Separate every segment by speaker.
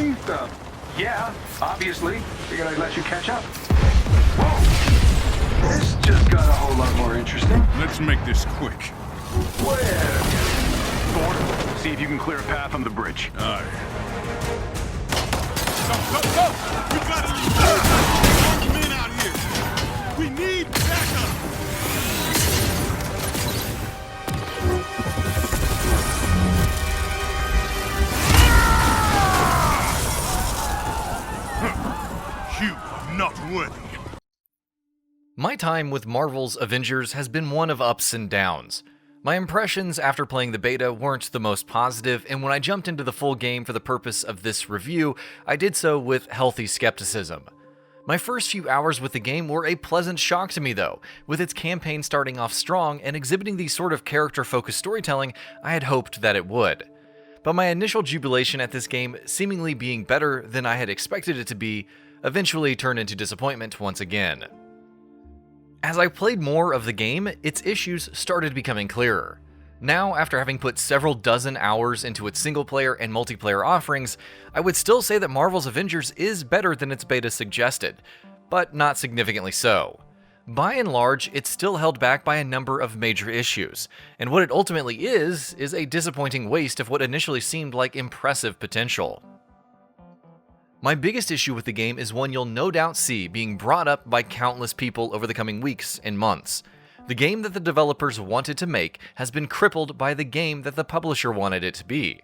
Speaker 1: moving?
Speaker 2: Yeah, obviously. Figured I'd let you catch up. Whoa! This just got a whole lot more interesting.
Speaker 1: Let's make this quick.
Speaker 2: Wait a minute. Thor, see if you can clear a path on the bridge.
Speaker 1: Aye. Go! We gotta leave men out here. We need backup. You are not worthy.
Speaker 3: My time with Marvel's Avengers has been one of ups and downs. My impressions after playing the beta weren't the most positive, and when I jumped into the full game for the purpose of this review, I did so with healthy skepticism. My first few hours with the game were a pleasant shock to me though, with its campaign starting off strong and exhibiting the sort of character-focused storytelling I had hoped that it would. But my initial jubilation at this game seemingly being better than I had expected it to be, eventually turned into disappointment once again. As I played more of the game, its issues started becoming clearer. Now, after having put several dozen hours into its single-player and multiplayer offerings, I would still say that Marvel's Avengers is better than its beta suggested, but not significantly so. By and large, it's still held back by a number of major issues, and what it ultimately is a disappointing waste of what initially seemed like impressive potential. My biggest issue with the game is one you'll no doubt see being brought up by countless people over the coming weeks and months. The game that the developers wanted to make has been crippled by the game that the publisher wanted it to be.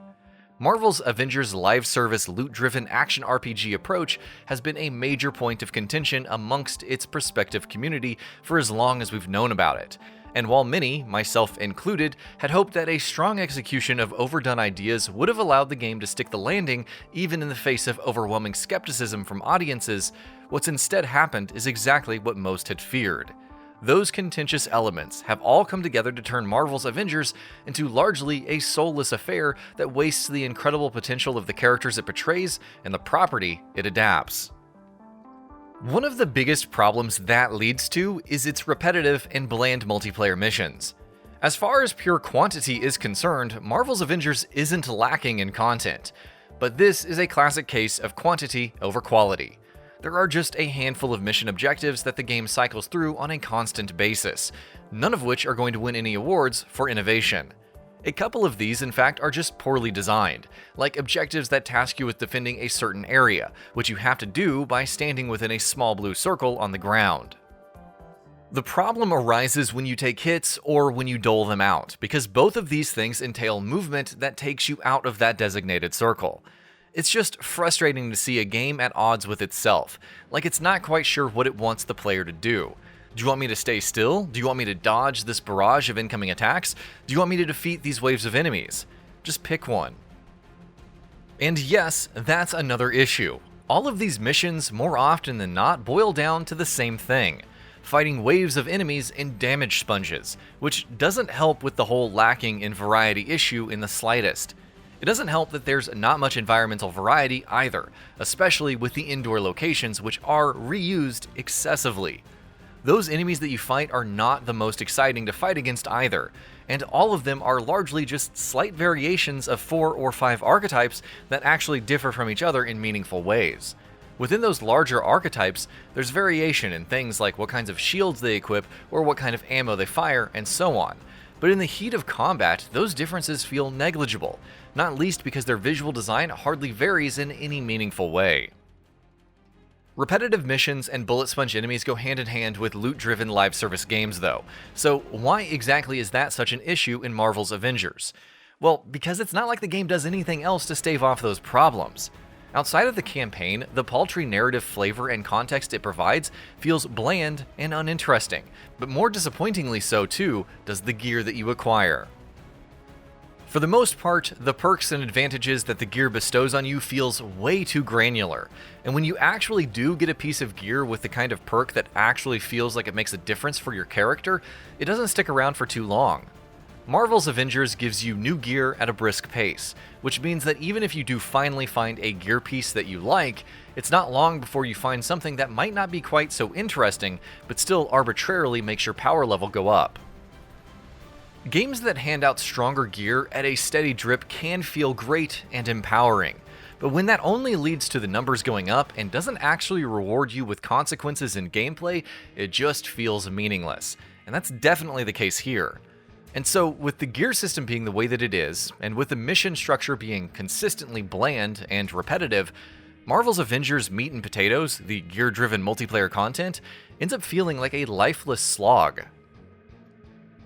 Speaker 3: Marvel's Avengers live service loot-driven action RPG approach has been a major point of contention amongst its prospective community for as long as we've known about it. And while many, myself included, had hoped that a strong execution of overdone ideas would have allowed the game to stick the landing even in the face of overwhelming skepticism from audiences, what's instead happened is exactly what most had feared. Those contentious elements have all come together to turn Marvel's Avengers into largely a soulless affair that wastes the incredible potential of the characters it portrays and the property it adapts. One of the biggest problems that leads to is its repetitive and bland multiplayer missions. As far as pure quantity is concerned, Marvel's Avengers isn't lacking in content, but this is a classic case of quantity over quality. There are just a handful of mission objectives that the game cycles through on a constant basis, none of which are going to win any awards for innovation. A couple of these, in fact, are just poorly designed, like objectives that task you with defending a certain area, which you have to do by standing within a small blue circle on the ground. The problem arises when you take hits or when you dole them out, because both of these things entail movement that takes you out of that designated circle. It's just frustrating to see a game at odds with itself, like it's not quite sure what it wants the player to do. Do you want me to stay still? Do you want me to dodge this barrage of incoming attacks? Do you want me to defeat these waves of enemies? Just pick one. And yes, that's another issue. All of these missions, more often than not, boil down to the same thing: fighting waves of enemies and damage sponges, which doesn't help with the whole lacking in variety issue in the slightest. It doesn't help that there's not much environmental variety either, especially with the indoor locations, which are reused excessively. Those enemies that you fight are not the most exciting to fight against either, and all of them are largely just slight variations of 4 or 5 archetypes that actually differ from each other in meaningful ways. Within those larger archetypes, there's variation in things like what kinds of shields they equip or what kind of ammo they fire, and so on. But in the heat of combat, those differences feel negligible, not least because their visual design hardly varies in any meaningful way. Repetitive missions and bullet sponge enemies go hand in hand with loot-driven live service games though, so why exactly is that such an issue in Marvel's Avengers? Well, because it's not like the game does anything else to stave off those problems. Outside of the campaign, the paltry narrative flavor and context it provides feels bland and uninteresting, but more disappointingly so too does the gear that you acquire. For the most part, the perks and advantages that the gear bestows on you feels way too granular, and when you actually do get a piece of gear with the kind of perk that actually feels like it makes a difference for your character, it doesn't stick around for too long. Marvel's Avengers gives you new gear at a brisk pace, which means that even if you do finally find a gear piece that you like, it's not long before you find something that might not be quite so interesting, but still arbitrarily makes your power level go up. Games that hand out stronger gear at a steady drip can feel great and empowering, But when that only leads to the numbers going up and doesn't actually reward you with consequences in gameplay, it just feels meaningless. And that's definitely the case here. And so, with the gear system being the way that it is, and with the mission structure being consistently bland and repetitive, Marvel's Avengers meat and potatoes, the gear-driven multiplayer content, ends up feeling like a lifeless slog.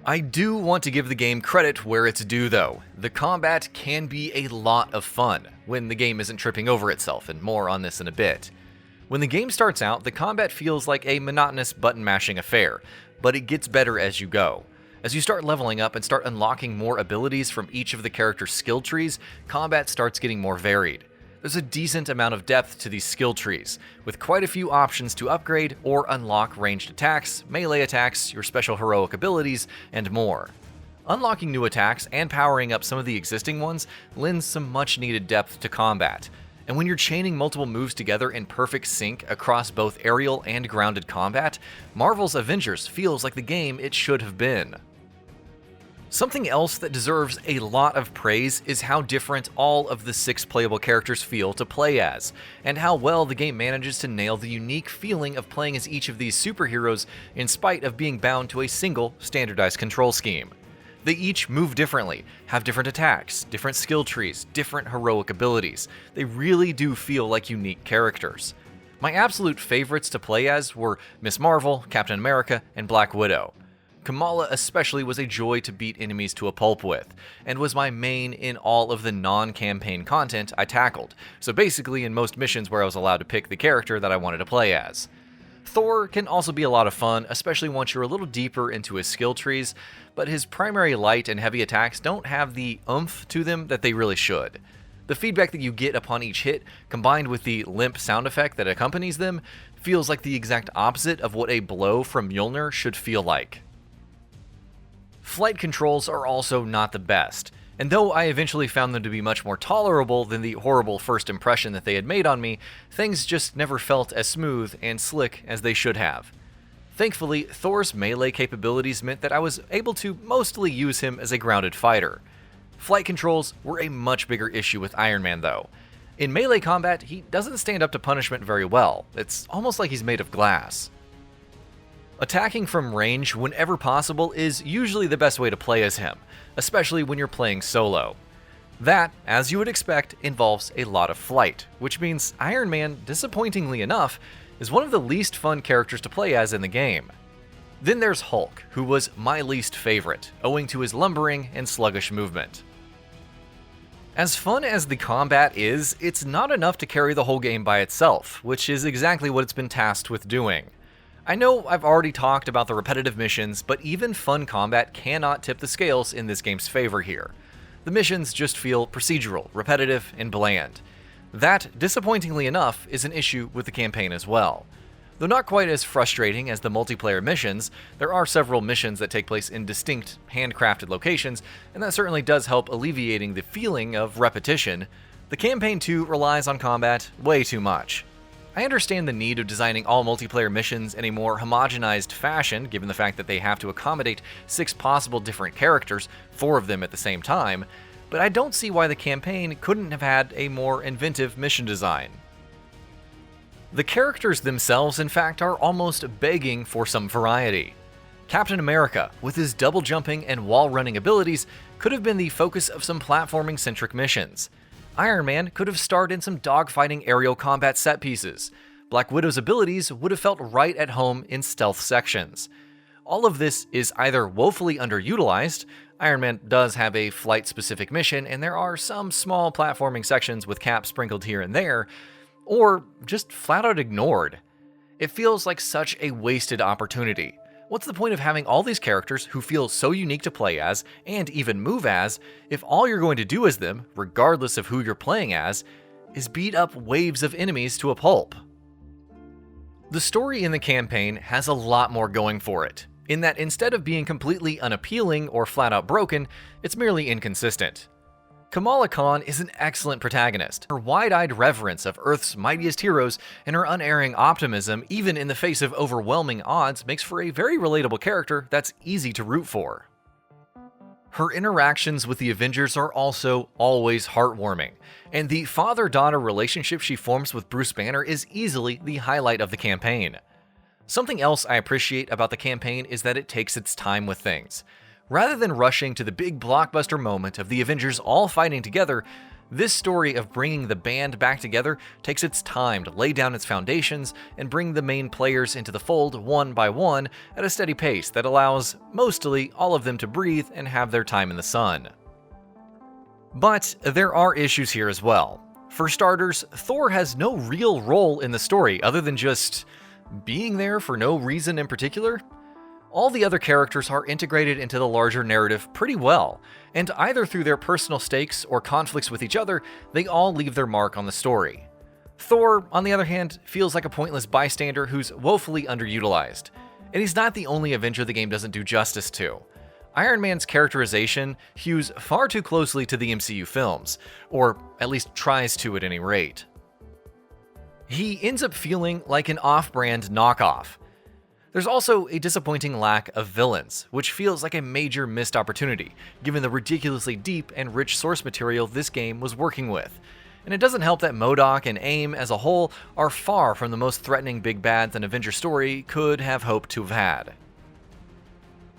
Speaker 3: I do want to give the game credit where it's due though. The combat can be a lot of fun when the game isn't tripping over itself, and more on this in a bit. When the game starts out, the combat feels like a monotonous button-mashing affair, but it gets better as you go. As you start leveling up and start unlocking more abilities from each of the character's skill trees, combat starts getting more varied. There's a decent amount of depth to these skill trees, with quite a few options to upgrade or unlock ranged attacks, melee attacks, your special heroic abilities, and more. Unlocking new attacks and powering up some of the existing ones lends some much needed depth to combat, and when you're chaining multiple moves together in perfect sync across both aerial and grounded combat, Marvel's Avengers feels like the game it should have been. Something else that deserves a lot of praise is how different all of the 6 playable characters feel to play as, and how well the game manages to nail the unique feeling of playing as each of these superheroes in spite of being bound to a single standardized control scheme. They each move differently, have different attacks, different skill trees, different heroic abilities. They really do feel like unique characters. My absolute favorites to play as were Ms. Marvel, Captain America, and Black Widow. Kamala especially was a joy to beat enemies to a pulp with, and was my main in all of the non-campaign content I tackled, so basically in most missions where I was allowed to pick the character that I wanted to play as. Thor can also be a lot of fun, especially once you're a little deeper into his skill trees, but his primary light and heavy attacks don't have the oomph to them that they really should. The feedback that you get upon each hit, combined with the limp sound effect that accompanies them, feels like the exact opposite of what a blow from Mjolnir should feel like. Flight controls are also not the best, and though I eventually found them to be much more tolerable than the horrible first impression that they had made on me, things just never felt as smooth and slick as they should have. Thankfully, Thor's melee capabilities meant that I was able to mostly use him as a grounded fighter. Flight controls were a much bigger issue with Iron Man though. In melee combat, he doesn't stand up to punishment very well. It's almost like he's made of glass. Attacking from range whenever possible is usually the best way to play as him, especially when you're playing solo. That, as you would expect, involves a lot of flight, which means Iron Man, disappointingly enough, is one of the least fun characters to play as in the game. Then there's Hulk, who was my least favorite, owing to his lumbering and sluggish movement. As fun as the combat is, it's not enough to carry the whole game by itself, which is exactly what it's been tasked with doing. I know I've already talked about the repetitive missions, but even fun combat cannot tip the scales in this game's favor here. The missions just feel procedural, repetitive, and bland. That, disappointingly enough, is an issue with the campaign as well. Though not quite as frustrating as the multiplayer missions, there are several missions that take place in distinct, handcrafted locations, and that certainly does help alleviating the feeling of repetition. The campaign too relies on combat way too much. I understand the need of designing all multiplayer missions in a more homogenized fashion, given the fact that they have to accommodate 6 possible different characters, 4 of them at the same time, but I don't see why the campaign couldn't have had a more inventive mission design. The characters themselves, in fact, are almost begging for some variety. Captain America, with his double jumping and wall running abilities, could have been the focus of some platforming-centric missions. Iron Man could have starred in some dogfighting aerial combat set pieces. Black Widow's abilities would have felt right at home in stealth sections. All of this is either woefully underutilized, Iron Man does have a flight-specific mission, and there are some small platforming sections with Cap sprinkled here and there, or just flat-out ignored. It feels like such a wasted opportunity. What's the point of having all these characters who feel so unique to play as, and even move as, if all you're going to do as them, regardless of who you're playing as, is beat up waves of enemies to a pulp? The story in the campaign has a lot more going for it, in that instead of being completely unappealing or flat-out broken, it's merely inconsistent. Kamala Khan is an excellent protagonist. Her wide-eyed reverence of Earth's mightiest heroes and her unerring optimism, even in the face of overwhelming odds, makes for a very relatable character that's easy to root for. Her interactions with the Avengers are also always heartwarming, and the father-daughter relationship she forms with Bruce Banner is easily the highlight of the campaign. Something else I appreciate about the campaign is that it takes its time with things. Rather than rushing to the big blockbuster moment of the Avengers all fighting together, this story of bringing the band back together takes its time to lay down its foundations and bring the main players into the fold one by one at a steady pace that allows mostly all of them to breathe and have their time in the sun. But there are issues here as well. For starters, Thor has no real role in the story other than just being there for no reason in particular. All the other characters are integrated into the larger narrative pretty well, and either through their personal stakes or conflicts with each other, they all leave their mark on the story. Thor, on the other hand, feels like a pointless bystander who's woefully underutilized, and he's not the only Avenger the game doesn't do justice to. Iron Man's characterization hews far too closely to the MCU films, or at least tries to at any rate. He ends up feeling like an off-brand knockoff. There's also a disappointing lack of villains, which feels like a major missed opportunity, given the ridiculously deep and rich source material this game was working with. And it doesn't help that MODOK and AIM as a whole are far from the most threatening big bads an Avenger story could have hoped to have had.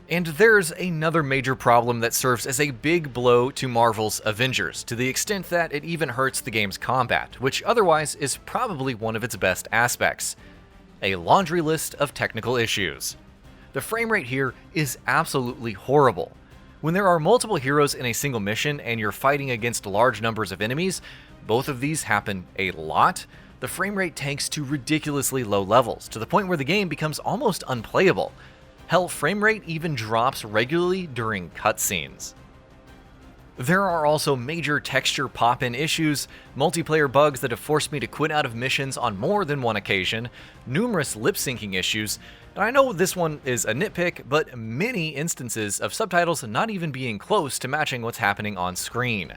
Speaker 3: And there's another major problem that serves as a big blow to Marvel's Avengers, to the extent that it even hurts the game's combat, which otherwise is probably one of its best aspects. A laundry list of technical issues. The frame rate here is absolutely horrible. When there are multiple heroes in a single mission and you're fighting against large numbers of enemies, both of these happen a lot, the frame rate tanks to ridiculously low levels, to the point where the game becomes almost unplayable. Hell, frame rate even drops regularly during cutscenes. There are also major texture pop-in issues, multiplayer bugs that have forced me to quit out of missions on more than one occasion, numerous lip-syncing issues, and I know this one is a nitpick, but many instances of subtitles not even being close to matching what's happening on screen.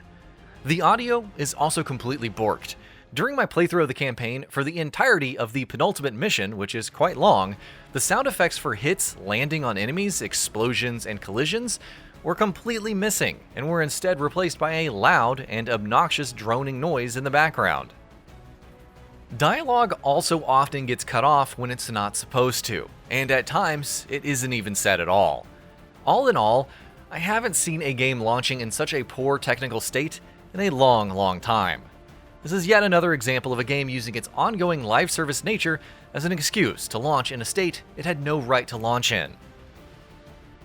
Speaker 3: The audio is also completely borked. During my playthrough of the campaign, for the entirety of the penultimate mission, which is quite long, the sound effects for hits, landing on enemies, explosions, and collisions were completely missing and were instead replaced by a loud and obnoxious droning noise in the background. Dialogue also often gets cut off when it's not supposed to, and at times it isn't even said at all. All in all, I haven't seen a game launching in such a poor technical state in a long time. This is yet another example of a game using its ongoing live service nature as an excuse to launch in a state it had no right to launch in.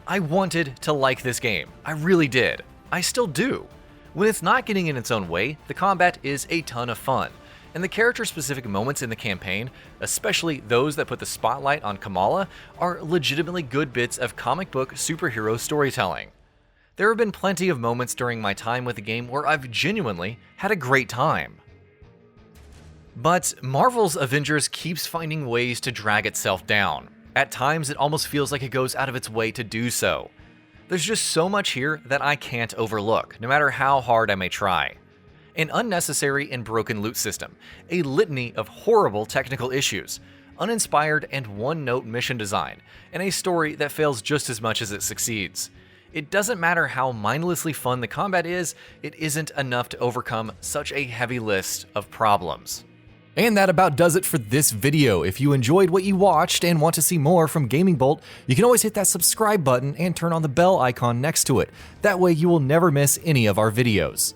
Speaker 3: I wanted to like this game. I really did. I still do. When it's not getting in its own way, the combat is a ton of fun, and the character-specific moments in the campaign, especially those that put the spotlight on Kamala, are legitimately good bits of comic book superhero storytelling. There have been plenty of moments during my time with the game where I've genuinely had a great time. But Marvel's Avengers keeps finding ways to drag itself down. At times, it almost feels like it goes out of its way to do so. There's just so much here that I can't overlook, no matter how hard I may try. An unnecessary and broken loot system, a litany of horrible technical issues, uninspired and one-note mission design, and a story that fails just as much as it succeeds. It doesn't matter how mindlessly fun the combat is, it isn't enough to overcome such a heavy list of problems. And that about does it for this video. If you enjoyed what you watched and want to see more from Gaming Bolt, you can always hit that subscribe button and turn on the bell icon next to it. That way you will never miss any of our videos.